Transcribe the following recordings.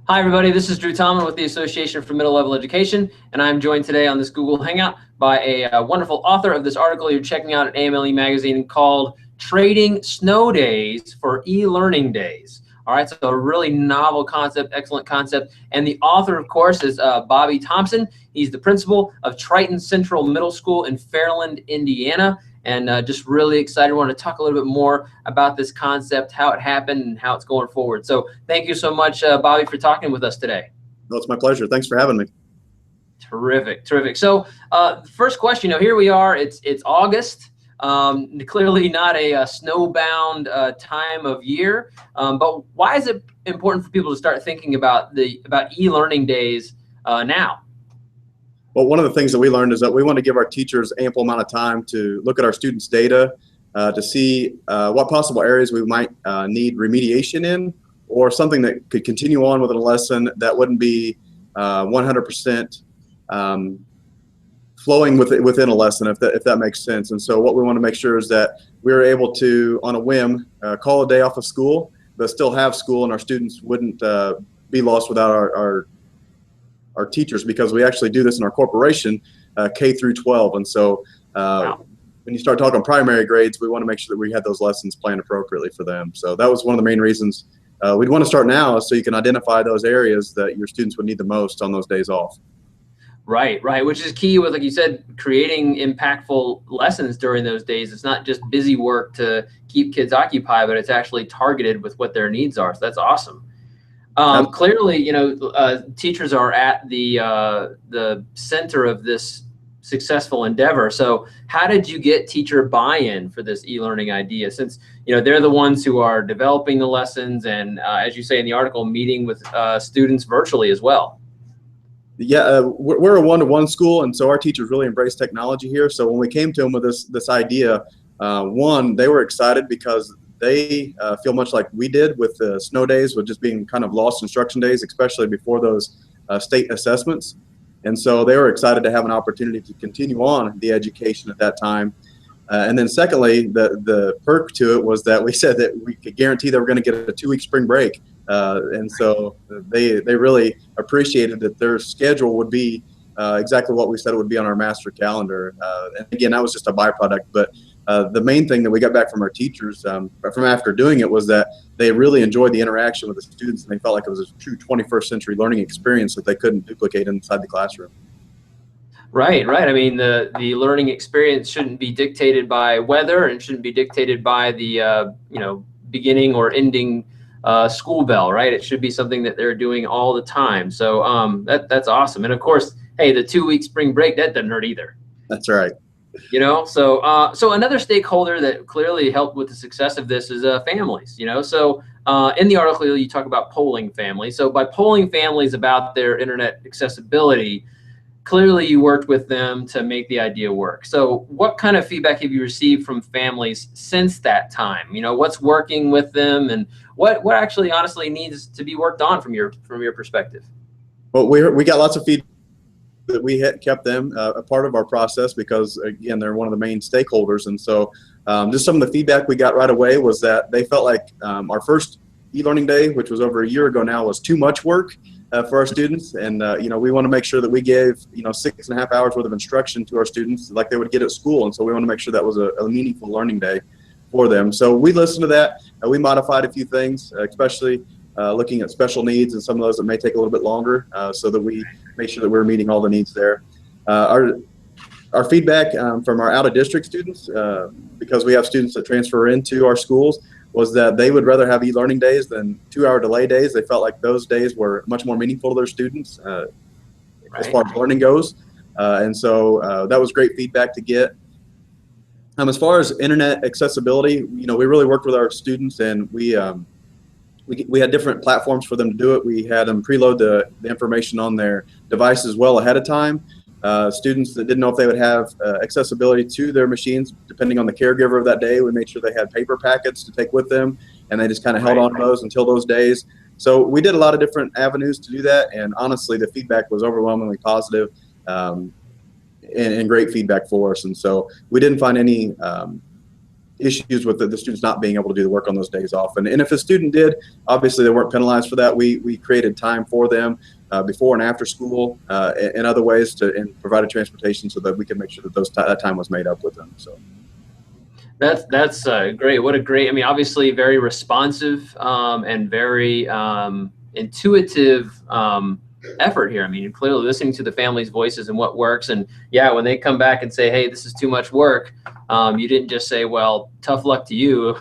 Hi, everybody. This is Drew Tomlin with the Association for Middle Level Education, and I'm joined today on this Google Hangout by a wonderful author of this article you're checking out at AMLE Magazine called Trading Snow Days for E-Learning Days. All right, so a really novel concept, excellent concept. And the author, of course, is Bobby Thompson. He's the principal of Triton Central Middle School in Fairland, Indiana. And just really excited. I want to talk a little bit more about this concept, how it happened, and how it's going forward. So thank you so much, Bobby, for talking with us today. No, it's my pleasure. Thanks for having me. Terrific, terrific. So first question, here we are. It's August. Clearly not a snowbound time of year, but why is it important for people to start thinking about e-learning days now? Well, one of the things that we learned is that we want to give our teachers ample amount of time to look at our students' data to see what possible areas we might need remediation in, or something that could continue on within a lesson that wouldn't be 100% flowing within a lesson, if that makes sense. And so what we want to make sure is that we're able to, on a whim, call a day off of school, but still have school, and our students wouldn't be lost without our teachers, because we actually do this in our corporation, K through 12. And so Wow. when you start talking primary grades, we want to make sure that we had those lessons planned appropriately for them. So that was one of the main reasons we'd want to start now, so you can identify those areas that your students would need the most on those days off. Right, right, which is key with, like you said, creating impactful lessons during those days. It's not just busy work to keep kids occupied, but it's actually targeted with what their needs are. So that's awesome. Clearly, teachers are at the center of this successful endeavor. So how did you get teacher buy-in for this e-learning idea? Since, they're the ones who are developing the lessons and, as you say in the article, meeting with students virtually as well. Yeah, we're a one-to-one school, and so our teachers really embrace technology here. So when we came to them with this idea, one, they were excited because they feel much like we did with the snow days, with just being kind of lost instruction days, especially before those state assessments. And so they were excited to have an opportunity to continue on the education at that time. And then secondly, the perk to it was that we said that we could guarantee that we're going to get a 2-week spring break. And so they really appreciated that their schedule would be exactly what we said it would be on our master calendar. And again, that was just a byproduct. But the main thing that we got back from our teachers from after doing it was that they really enjoyed the interaction with the students, and they felt like it was a true 21st century learning experience that they couldn't duplicate inside the classroom. Right, right. I mean, the learning experience shouldn't be dictated by weather, and shouldn't be dictated by the beginning or ending school bell, right? It should be something that they're doing all the time. So that's awesome. And of course, hey, the 2-week spring break, that doesn't hurt either. That's right. So another stakeholder that clearly helped with the success of this is families. So in the article you talk about polling families. So by polling families about their internet accessibility, clearly you worked with them to make the idea work. So what kind of feedback have you received from families since that time? What's working with them, and what actually honestly needs to be worked on from your perspective? Well, we got lots of feedback that we had kept them a part of our process, because again, they're one of the main stakeholders. And so just some of the feedback we got right away was that they felt like our first e-learning day, which was over a year ago now, was too much work for our students. And we want to make sure that we gave 6.5 hours worth of instruction to our students like they would get at school. And so we want to make sure that was a meaningful learning day for them. So we listened to that. We modified a few things, especially looking at special needs and some of those that may take a little bit longer, so that we make sure that we're meeting all the needs there. Our feedback from our out-of-district students, because we have students that transfer into our schools, was that they would rather have e-learning days than 2-hour delay days. They felt like those days were much more meaningful to their students as far as learning goes. And so that was great feedback to get. As far as internet accessibility, we really worked with our students, and we had different platforms for them to do it. We had them preload the information on their devices well ahead of time. Students that didn't know if they would have accessibility to their machines, depending on the caregiver of that day, we made sure they had paper packets to take with them, and they just kind of held on to those until those days. So we did a lot of different avenues to do that, and honestly, the feedback was overwhelmingly positive, and great feedback for us. And so we didn't find any issues with the students not being able to do the work on those days off. And if a student did, obviously they weren't penalized for that. We created time for them before and after school and other ways and provided transportation so that we could make sure that that time was made up with them. So. That's great. What a great, I mean, obviously very responsive and very intuitive effort here. I mean, you're clearly listening to the family's voices and what works. And yeah, when they come back and say, hey, this is too much work, you didn't just say, well, tough luck to you.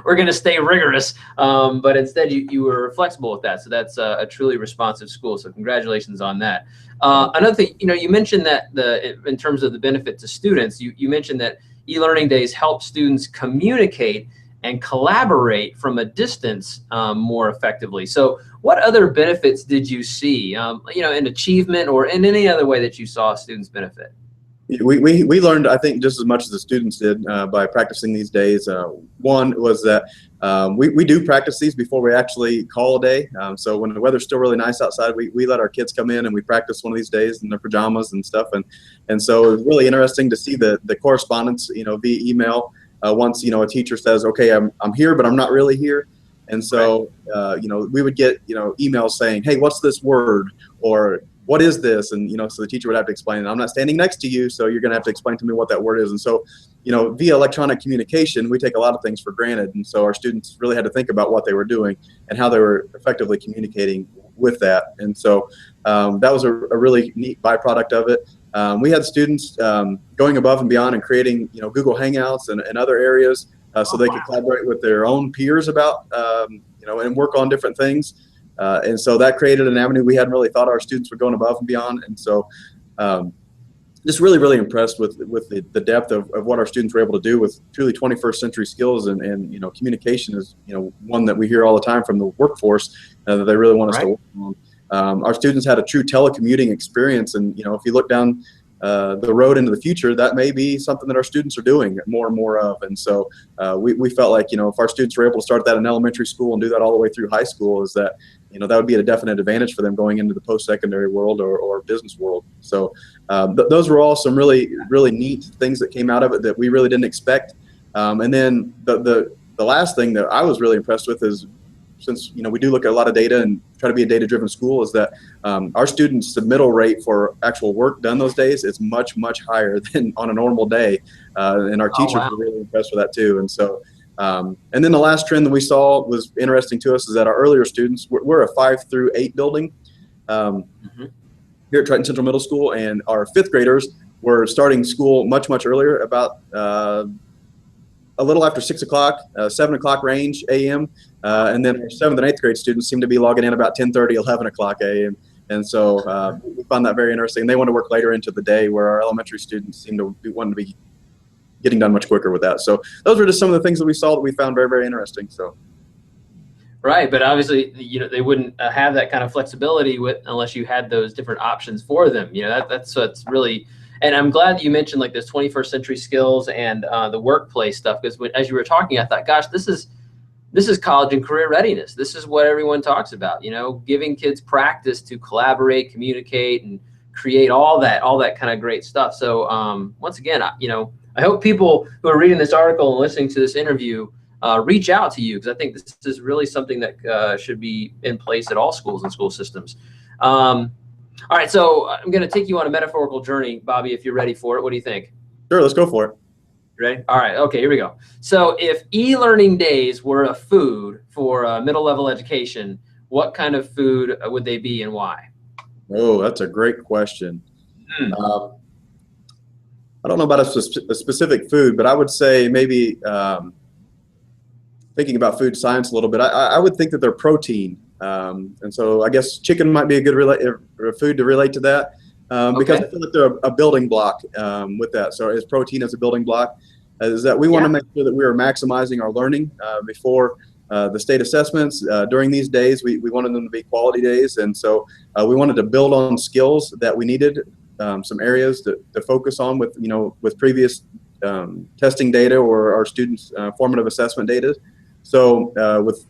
We're going to stay rigorous. But instead, you were flexible with that. So that's a truly responsive school. So congratulations on that. Another thing, you mentioned that in terms of the benefit to students, you mentioned that e-learning days help students communicate and collaborate from a distance more effectively. So what other benefits did you see, in achievement or in any other way that you saw students benefit? We learned, I think, just as much as the students did by practicing these days. One was that we do practice these before we actually call a day. So when the weather's still really nice outside, we let our kids come in and we practice one of these days in their pajamas and stuff. And so it was really interesting to see the correspondence, via email. Once a teacher says, okay, I'm here, but I'm not really here. And so we would get emails saying, hey, what's this word, or what is this? And so the teacher would have to explain, I'm not standing next to you, so you're going to have to explain to me what that word is. And so via electronic communication, we take a lot of things for granted, and so our students really had to think about what they were doing and how they were effectively communicating with that. And so that was a really neat byproduct of it. We had students going above and beyond and creating Google Hangouts and other areas so they could collaborate with their own peers about and work on different things. And so that created an avenue we hadn't really thought our students were going above and beyond. And so just really, really impressed with the depth of what our students were able to do with truly 21st century skills. And communication is, one that we hear all the time from the workforce that they really want us to work on. Our students had a true telecommuting experience. And, if you look down the road into the future, that may be something that our students are doing more and more of. And so we felt like, if our students were able to start that in elementary school and do that all the way through high school, is that, that would be a definite advantage for them going into the post-secondary world or business world. So those were all some really, really neat things that came out of it that we really didn't expect. And then the last thing that I was really impressed with is, since we do look at a lot of data and try to be a data-driven school, is that our students' submittal rate for actual work done those days is much, much higher than on a normal day, and our teachers were really impressed with that too. And so, and then the last trend that we saw was interesting to us is that our earlier students, we're a 5 through 8 building here at Triton Central Middle School, and our 5th graders were starting school much, much earlier, about a little after 6 o'clock, 7 o'clock range a.m. And then our 7th and 8th grade students seem to be logging in about 10:30, 11 o'clock a.m. And so we found that very interesting. They want to work later into the day, where our elementary students seem to be wanting to be getting done much quicker with that. So those were just some of the things that we saw that we found very, very interesting. So. Right, but obviously, they wouldn't have that kind of flexibility unless you had those different options for them. That's what's really. And I'm glad that you mentioned like this 21st century skills and the workplace stuff, because as you were talking, I thought, gosh, this is college and career readiness. This is what everyone talks about, giving kids practice to collaborate, communicate, and create all that kind of great stuff. So once again, I hope people who are reading this article and listening to this interview reach out to you, because I think this is really something that should be in place at all schools and school systems. All right, so I'm going to take you on a metaphorical journey, Bobby, if you're ready for it. What do you think? Sure, let's go for it. Ready? All right, okay, here we go. So if e-learning days were a food for middle level education, what kind of food would they be and why? Oh, that's a great question. I don't know about a specific food, but I would say maybe thinking about food science a little bit, I would think that they're protein. And so I guess chicken might be a good food to relate to that, because I feel like they're a building block with that. So as protein as a building block, is that we want to make sure that we are maximizing our learning before the state assessments. During these days, we wanted them to be quality days. And so we wanted to build on skills that we needed, some areas to focus on with, with previous testing data or our students' formative assessment data. So with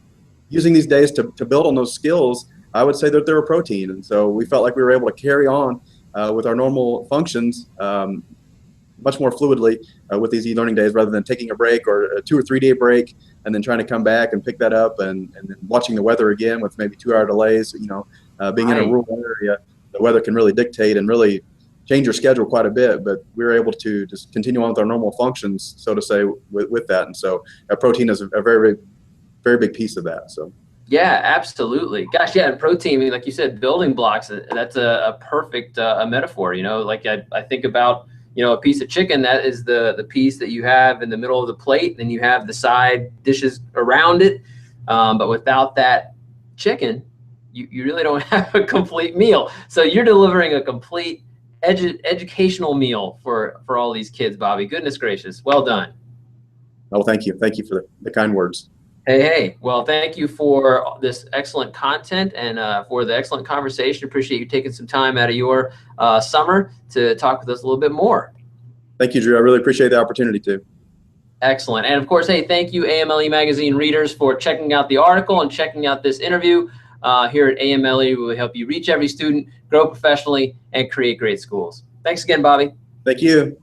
using these days to build on those skills, I would say that they're a protein. And so we felt like we were able to carry on with our normal functions, much more fluidly with these e-learning days, rather than taking a break or a 2 or 3 day break and then trying to come back and pick that up, and then watching the weather again with maybe 2-hour delays. Being in a rural area, the weather can really dictate and really change your schedule quite a bit, but we were able to just continue on with our normal functions, so to say, with that. And so protein is a very, very big piece of that. So. Yeah, absolutely. Gosh, yeah, and protein, I mean, like you said, building blocks, that's a perfect metaphor. Like I think about, a piece of chicken, that is the piece that you have in the middle of the plate, then you have the side dishes around it. But without that chicken, you really don't have a complete meal. So you're delivering a complete educational meal for all these kids, Bobby. Goodness gracious. Well done. Oh, thank you. Thank you for the kind words. Hey. Well, thank you for this excellent content and for the excellent conversation. Appreciate you taking some time out of your summer to talk with us a little bit more. Thank you, Drew. I really appreciate the opportunity to. Excellent. And of course, hey, thank you, AMLE Magazine readers, for checking out the article and checking out this interview. Here at AMLE, we will help you reach every student, grow professionally, and create great schools. Thanks again, Bobby. Thank you.